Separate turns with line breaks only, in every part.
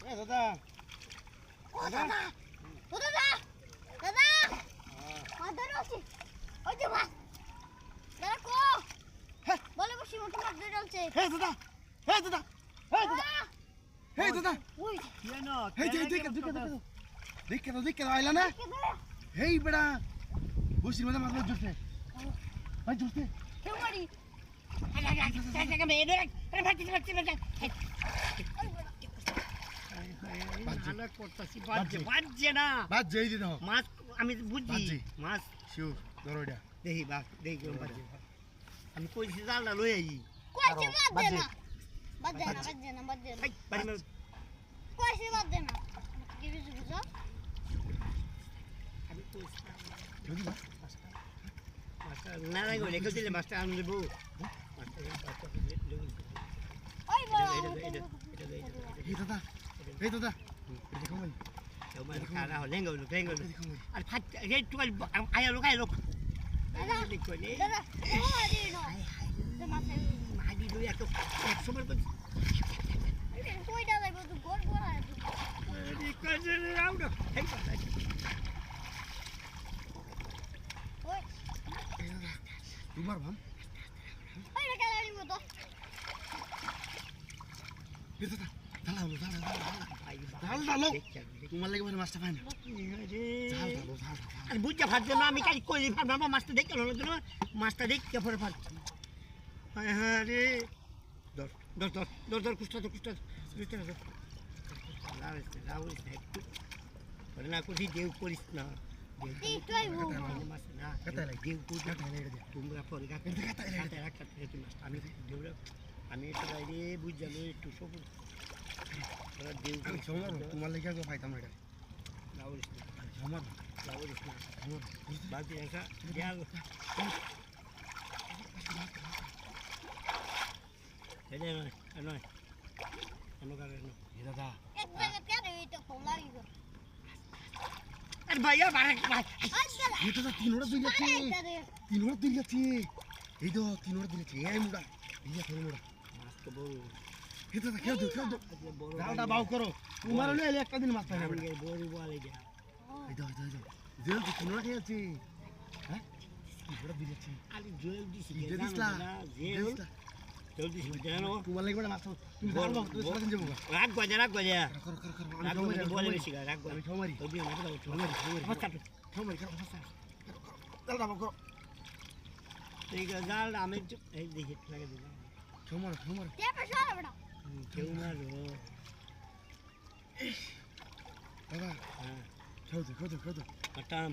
এ দাদা
ও দাদা ও দাদা দাদা মাদার আছে ওই যে মাছ দাদা কো
হ্যাঁ
বলে বসি মোটা মাছ ধরে আছে
হে দাদা হে দাদা হে দাদা হে দাদা
ওই
কেন
হে দেখ আইলা না হেই বেড়া বসির মধ্যে মাছ ধরছে ভাই ধরছে
কেউ মারি
বাজছে না
বাদ যেই দিন
মাছ আমি বুঝছি
বাজছে।
মাছ
শিওর দরোডা
দেখি বাস দেখি কেমন বাজছে আমি কইছি জালটা লই আই
কইছি মাছ দে
বাজে।
না বাজ দে না বাজ দে না
বাড়ি মে
কইছি মাছ দে না কি বিজু বুঝো
আমি কইছি
যদি না
মাছটা না লাগে রেখে দিলে মাছটা আনন্দ দেব মাছটা
ওই বড়
হে দাদা হে দাদা দেখো ভাই
খানা হলে গেল
দেখো ভাই
আর ফাট রে তুই আয়া লোক
দাদা
দেখলে
দাদা ও মারি না দে মাছ
মাগি লই এত সময়
কই দাদা গো তুই গোল গোল আছে
রে কইছে রাউন্ড হেই
ওই
হে দাদা তোমার ভাম
ওই রে কালারি মতো
হে দাদা দাঁড়াও দাঁড়াও তোমার লাগে মানে মাছটা পাই না দাঁড়াও
আর বুঝতে পারছো না আমি কাল কইলি ভাবনা মাছটা দেখতে হলো না মাছটা দেখতে পরে পার হ্যাঁ হ্যাঁ রে দর দর দর দর দর কুষ্টা একটু না করছি দেউ করিস না
এই তুই
মাছ না
কাটাই লাগে
দেউ করি
কাটাই লাগে দে
তোমরা পরে আমি দেউরা আমি একটু বাইরে বুঝলাম একটু সবুজ দেউ
আমি সমর তোমার লাগে গো পাইতাম এটা
লাউরিস
সমর
লাউরিস না
সমর
বালতি এসা দেয়াল এটা নয় কারণ
হে দাদা
এক জায়গা কেন এটা কলারি গো
আর ভাইয়া বারেক ভাই
আজকাল
হে দাদা তিনোড়া দুই যাচ্ছে
আরে
তিনোড়া দুই যাচ্ছে এই তো তিনোড়া দুই যাচ্ছে এই মুড়া এই যে তোর মুড়া
মাছ তো বউ
হে দাদা খেল দো
বড়
জালটা বাউ করো তোমার হলে এলে একটা দিন মাছ পাই না বেটা
বড় বলে যা
এই দাও জেল তো তিনোড়া খেয়েছে হ্যাঁ তিনোড়া দুই যাচ্ছে
আরে জল দিছি
দে দিসলা
জল দিছি জানো
তোমার লাগে বেটা মাছ তুমি জানো তুই সারাদিন যাবো
রাগ গজা
করো
রাগ বলে বেশি রাগ
আমি ছমারি
তো দিও না তো
ছমারি করো জালটা বাউ করো
ঠিক আছে জাল আমি এই দেখি লাগে দিলাম
ছমার
তে পয়সা বড়
কেউ মারো
দাদা
হ্যাঁ
খেও দো
কাটাম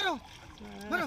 যাও মারো